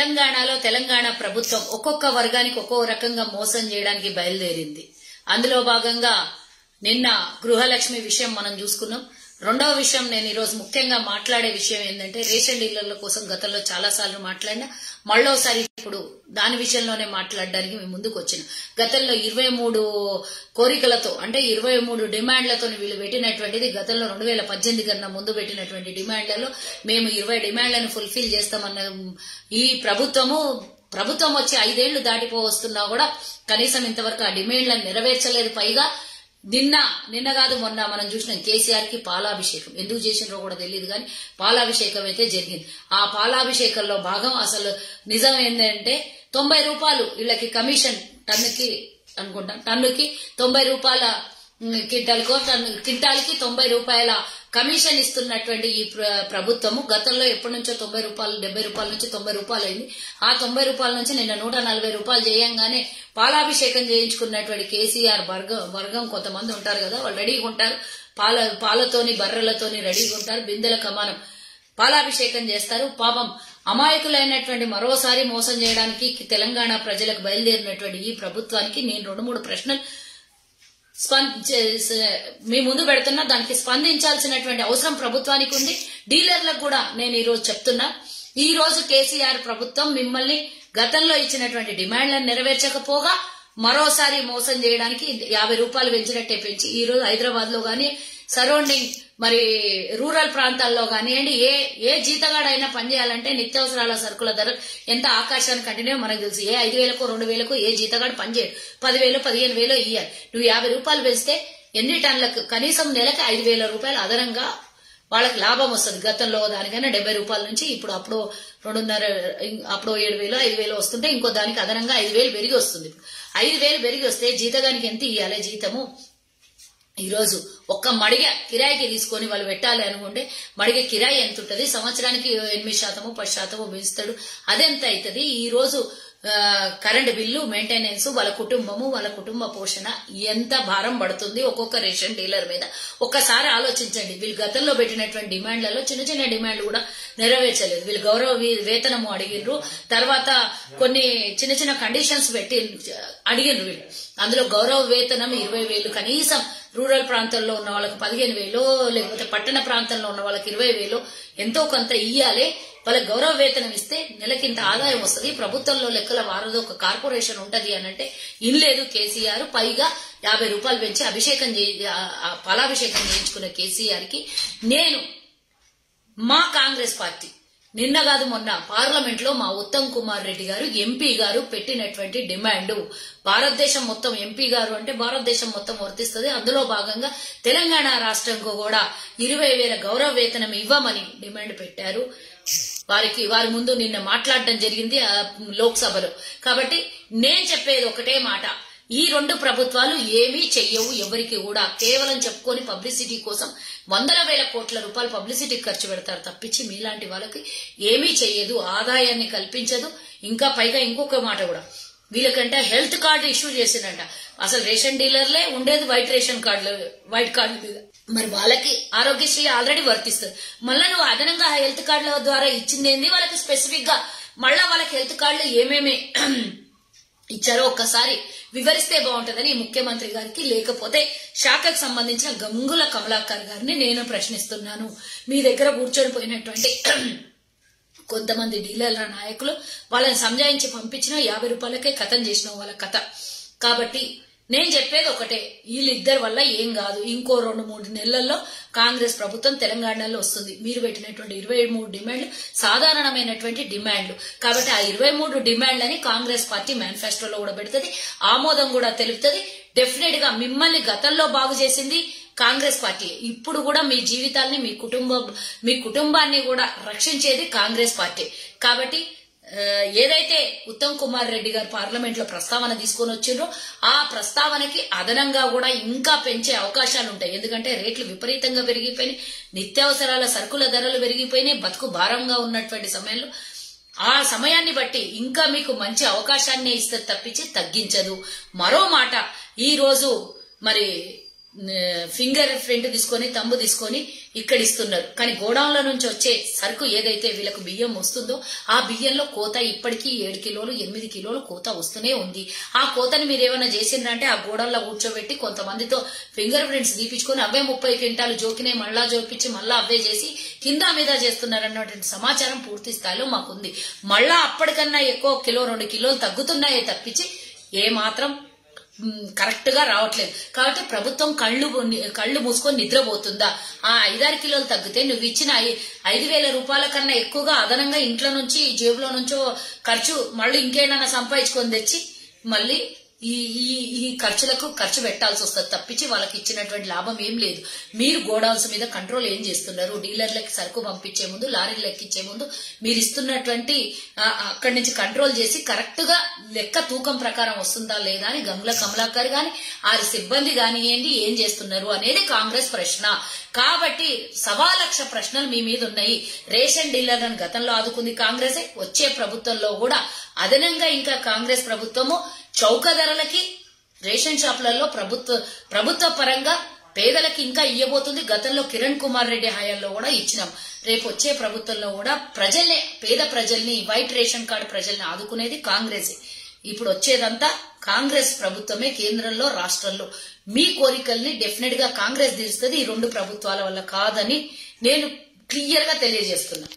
తెలంగాణలో తెలంగాణ ప్రభుత్వం ఒక్కొక్క వర్గానికి ఒక్కో రకంగా మోసం చేయడానికి బయలుదేరింది. అందులో భాగంగా నిన్న గృహలక్ష్మి విషయం మనం చూసుకున్నాం. రెండవ విషయం నేను ఈరోజు ముఖ్యంగా మాట్లాడే విషయం ఏంటంటే రేషన్ డీలర్ల కోసం గతంలో చాలా సార్లు మాట్లాడినా మళ్ళోసారి ఇప్పుడు దాని విషయంలోనే మాట్లాడడానికి మేము ముందుకు వచ్చినాం. గతంలో 23 కోరికలతో అంటే 23 డిమాండ్లతో వీళ్ళు పెట్టినటువంటిది గతంలో 2018 కన్నా ముందు పెట్టినటువంటి డిమాండ్లలో మేము 20 డిమాండ్లను ఫుల్ఫిల్ చేస్తామన్న ఈ ప్రభుత్వం వచ్చి 5 ఏళ్లు దాటిపోవస్తున్నా కూడా కనీసం ఇంతవరకు ఆ డిమాండ్లను నెరవేర్చలేదు. పైగా నిన్న కాదు మొన్న మనం చూసినాం కేసీఆర్ కి పాలాభిషేకం ఎందుకు చేసినో కూడా తెలియదు కానీ పాలాభిషేకం అయితే జరిగింది. ఆ పాలాభిషేకంలో భాగం అసలు నిజం ఏంటంటే 90 రూపాయలు వీళ్ళకి కమిషన్ టన్నుకి అనుకుంటాం, టన్నుకి 90 రూపాయల కింటాల్కి 90 రూపాయల కమిషన్ ఇస్తున్నటువంటి ఈ ప్రభుత్వము గతంలో ఎప్పటి నుంచో 90 రూపాయలు 70 రూపాయల నుంచి 90 రూపాయలు అయింది. ఆ 90 రూపాయల నుంచి నిన్న 140 రూపాయలు చేయంగానే పాలాభిషేకం చేయించుకున్నటువంటి కేసీఆర్ వర్గం కొంతమంది ఉంటారు కదా, వాళ్ళు రెడీగా ఉంటారు, పాలతోని బర్రెలతోని రెడీగా ఉంటారు, బిందెల కమానం పాలాభిషేకం చేస్తారు. పాపం అమాయకులైనటువంటి మరోసారి మోసం చేయడానికి తెలంగాణ ప్రజలకు బయలుదేరినటువంటి ఈ ప్రభుత్వానికి నేను 2-3 ప్రశ్నలు మీ ముందు పెడుతున్నా. దానికి స్పందించాల్సినటువంటి అవసరం ప్రభుత్వానికి ఉంది, డీలర్లకు కూడా నేను ఈ రోజు చెప్తున్నా. ఈ రోజు కేసీఆర్ ప్రభుత్వం మిమ్మల్ని గతంలో ఇచ్చినటువంటి డిమాండ్లను నెరవేర్చకపోగా మరోసారి మోసం చేయడానికి 50 రూపాయలు పెంచినట్టే పెంచి ఈ రోజు హైదరాబాద్ లో గానీ సరౌండింగ్ మరి రూరల్ ప్రాంతాల్లో కానివ్వండి ఏ జీతగాడైనా పనిచేయాలంటే నిత్యావసరాల సరుకుల ధర ఎంత ఆకాశానికి కంటేనే మనకు తెలుసు. ఏ 5,000కో 2,000కో ఏ జీతగాడు పనిచేయడు, 10,000 15,000 ఇయ్యాలి. నువ్వు 50 రూపాయలు పెంచితే ఎన్ని టన్నులకు కనీసం నెలకి 5,000 రూపాయలు అదనంగా వాళ్ళకి లాభం వస్తుంది. గతంలో దానికైనా 70 రూపాయల నుంచి అప్పుడు 2.5 అప్పుడు 7,000 5,000 వస్తుంటే ఇంకో దానికి అదనంగా 5,000 పెరిగి వస్తుంది. 5,000 పెరిగి వస్తే జీతగానికి ఎంత ఇయ్యాలి జీతము? ఈ రోజు ఒక్క మడిగ కిరాయికి తీసుకొని వాళ్ళు పెట్టాలి అనుకుంటే మడిగ కిరాయి ఎంత ఉంటుంది? సంవత్సరానికి 8% 10% పెంచుతాడు, అదెంత అవుతుంది? ఈ రోజు కరెంటు బిల్లు, మెయింటెనెన్స్, వాళ్ళ కుటుంబ పోషణ ఎంత భారం పడుతుంది ఒక్కొక్క రేషన్ డీలర్ మీద? ఒక్కసారి ఆలోచించండి. వీళ్ళు గతంలో పెట్టినటువంటి డిమాండ్లలో చిన్న చిన్న డిమాండ్లు కూడా నెరవేర్చలేదు. వీళ్ళు గౌరవ వేతనము అడిగిర్రు, తర్వాత కొన్ని చిన్న చిన్న కండిషన్స్ పెట్టి అడిగిర్రు వీళ్ళు. అందులో గౌరవ వేతనం 20,000 కనీసం రూరల్ ప్రాంతాల్లో ఉన్న వాళ్ళకి 15,000 లేకపోతే పట్టణ ప్రాంతంలో ఉన్న వాళ్ళకి 20,000 ఎంతో కొంత ఇయ్యాలి. వాళ్ళకి గౌరవ వేతనం ఇస్తే నెలకింత ఆదాయం వస్తుంది. ప్రభుత్వంలో లెక్కల వారదో ఒక కార్పొరేషన్ ఉంటది అనంటే ఇన్లేదు కేసీఆర్. పైగా 50 రూపాయలు పెంచి పాలాభిషేకం చేయించుకున్న కేసీఆర్ కి నేను మా కాంగ్రెస్ పార్టీ నిన్న కాదు మొన్న పార్లమెంట్ లో మా ఉత్తమ్ కుమార్ రెడ్డి గారు ఎంపీ గారు పెట్టినటువంటి డిమాండ్, భారతదేశం మొత్తం ఎంపీ గారు అంటే భారతదేశం మొత్తం వర్తిస్తుంది, అందులో భాగంగా తెలంగాణ రాష్ట్రంకు కూడా 20,000 గౌరవ వేతనం ఇవ్వమని డిమాండ్ పెట్టారు. వారి ముందు నిన్న మాట్లాడడం జరిగింది లోక్సభలో. కాబట్టి నేను చెప్పేది ఒకటే మాట, ఈ 2 ప్రభుత్వాలు ఏమీ చెయ్యవు ఎవరికి కూడా. కేవలం చెప్పుకొని పబ్లిసిటీ కోసం 100,000 కోట్ల రూపాయలు పబ్లిసిటీ ఖర్చు పెడతారు తప్పించి మీలాంటి వాళ్ళకి ఏమీ చెయ్యదు, ఆదాయాన్ని కల్పించదు. ఇంకా పైగా ఇంకొక మాట కూడా, వీళ్ళకంటే హెల్త్ కార్డు ఇష్యూ చేసిందంట. అసలు రేషన్ డీలర్లే ఉండేది వైట్ కార్డు మీద, మరి వాళ్ళకి ఆరోగ్యశ్రీ ఆల్రెడీ వర్తిస్తుంది. మళ్ళా నువ్వు అదనంగా హెల్త్ కార్డుల ద్వారా ఇచ్చిందేంది? వాళ్ళకి స్పెసిఫిక్ గా మళ్ళా వాళ్ళకి హెల్త్ కార్డులు ఏమేమి ఇచ్చారో ఒక్కసారి వివరిస్తే బాగుంటుందని ముఖ్యమంత్రి గారికి, లేకపోతే శాఖకు సంబంధించిన గంగుల కమలాకర్ గారిని నేను ప్రశ్నిస్తున్నాను. మీ దగ్గర కూర్చొని పోయినటువంటి కొంతమంది డీలర్ల నాయకులు వాళ్ళని సంజాయించి పంపించిన 50 రూపాయలకే కథం చేసిన వాళ్ళ కథ. కాబట్టి నేను చెప్పేది ఒకటే, వీళ్ళిద్దరి వల్ల ఏం కాదు. ఇంకో 2-3 నెలల్లో కాంగ్రెస్ ప్రభుత్వం తెలంగాణలో వస్తుంది. మీరు పెట్టినటువంటి 23 డిమాండ్లు సాధారణమైనటువంటి డిమాండ్లు కాబట్టి ఆ 23 డిమాండ్లని కాంగ్రెస్ పార్టీ మేనిఫెస్టోలో కూడా పెడుతుంది, ఆమోదం కూడా తెలుపుతుంది. డెఫినెట్ గా మిమ్మల్ని గతంలో బాగు చేసింది కాంగ్రెస్ పార్టీ, ఇప్పుడు కూడా మీ జీవితాల్ని మీ కుటుంబాన్ని కూడా రక్షించేది కాంగ్రెస్ పార్టీ. కాబట్టి ఏదైతే ఉత్తమ్ కుమార్ రెడ్డి గారు పార్లమెంట్ లో ప్రస్తావన తీసుకొని వచ్చిండ్రో ఆ ప్రస్తావనకి అదనంగా కూడా ఇంకా పెంచే అవకాశాలు ఉంటాయి. ఎందుకంటే రేట్లు విపరీతంగా పెరిగిపోయినాయి, నిత్యావసరాల సరుకుల ధరలు పెరిగిపోయినాయి, బతుకు భారంగా ఉన్నటువంటి సమయంలో ఆ సమయాన్ని బట్టి ఇంకా మీకు మంచి అవకాశాన్ని ఇస్తే తప్పించి తగ్గించదు. మరో మాట, ఈ రోజు మరి ఫింగర్ ప్రింట్ తీసుకొని తంబు తీసుకొని ఇక్కడ ఇస్తున్నారు. కానీ గోడౌన్ల నుంచి వచ్చే సరుకు ఏదైతే వీళ్ళకు బియ్యం వస్తుందో ఆ బియ్యంలో కోత ఇప్పటికీ 7 కిలోలు 8 కిలోలు కోత వస్తూనే ఉంది. ఆ కోతని మీరు ఏమైనా చేసిందంటే ఆ గోడౌన్లో కూర్చోబెట్టి కొంతమందితో ఫింగర్ ప్రింట్స్ తీపించుకొని అవే 30 క్వింటాలు జోకినే మళ్ళా జోపించి మళ్ళా అవే చేసి కింద మీద చేస్తున్నారన్నటువంటి సమాచారం పూర్తి స్థాయిలో మాకుంది. మళ్ళా అప్పటికన్నా ఎక్కువ కిలో 2 కిలోలు తగ్గుతున్నాయే తప్పించి ఏ మాత్రం కరెక్ట్ గా రావట్లేదు. కాబట్టి ప్రభుత్వం కళ్ళు మూసుకొని నిద్రపోతుందా? ఆ 5-6 కిలోలు తగ్గితే నువ్వు ఇచ్చిన 5,000 రూపాయల కన్నా ఎక్కువగా అదనంగా ఇంట్లో నుంచి జేబులో నుంచో ఖర్చు మళ్ళీ ఇంకేమైనా సంపాదించుకొని తెచ్చి మళ్ళీ ఈ ఖర్చులకు ఖర్చు పెట్టాల్సి వస్తుంది తప్పించి వాళ్ళకి ఇచ్చినటువంటి లాభం ఏం లేదు. మీరు గోడౌన్స్ మీద కంట్రోల్ ఏం చేస్తున్నారు? డీలర్లకి సరుకు పంపించే ముందు, లారీలు ఎక్కించే ముందు మీరు ఇస్తున్నటువంటి అక్కడి నుంచి కంట్రోల్ చేసి కరెక్ట్ గా లెక్క తూకం ప్రకారం వస్తుందా లేదా అని గంగుల కమలాకర్ గాని ఆ సిబ్బంది కానివ్వండి ఏం చేస్తున్నారు అనేది కాంగ్రెస్ ప్రశ్న. కాబట్టి 1,00,000 ప్రశ్నలు మీ మీద ఉన్నాయి. రేషన్ డీలర్లను గతంలో ఆదుకుంది కాంగ్రెసే, వచ్చే ప్రభుత్వంలో కూడా అదనంగా ఇంకా కాంగ్రెస్ ప్రభుత్వము చౌక ధరలకి రేషన్ షాపులలో ప్రభుత్వ పరంగా పేదలకి ఇంకా ఇయ్యబోతుంది. గతంలో కిరణ్ కుమార్ రెడ్డి హయాంలో కూడా ఇచ్చినాం. రేపు వచ్చే ప్రభుత్వంలో కూడా ప్రజల్ని, పేద ప్రజల్ని, వైట్ రేషన్ కార్డు ప్రజల్ని ఆదుకునేది కాంగ్రెస్. ఇప్పుడు వచ్చేదంతా కాంగ్రెస్ ప్రభుత్వమే కేంద్రంలో, రాష్ట్రంలో. మీ కోరికల్ని డెఫినెట్ గా కాంగ్రెస్ తీరుస్తుంది. ఈ 2 ప్రభుత్వాల వల్ల కాదని నేను క్లియర్ గా తెలియజేస్తున్నా.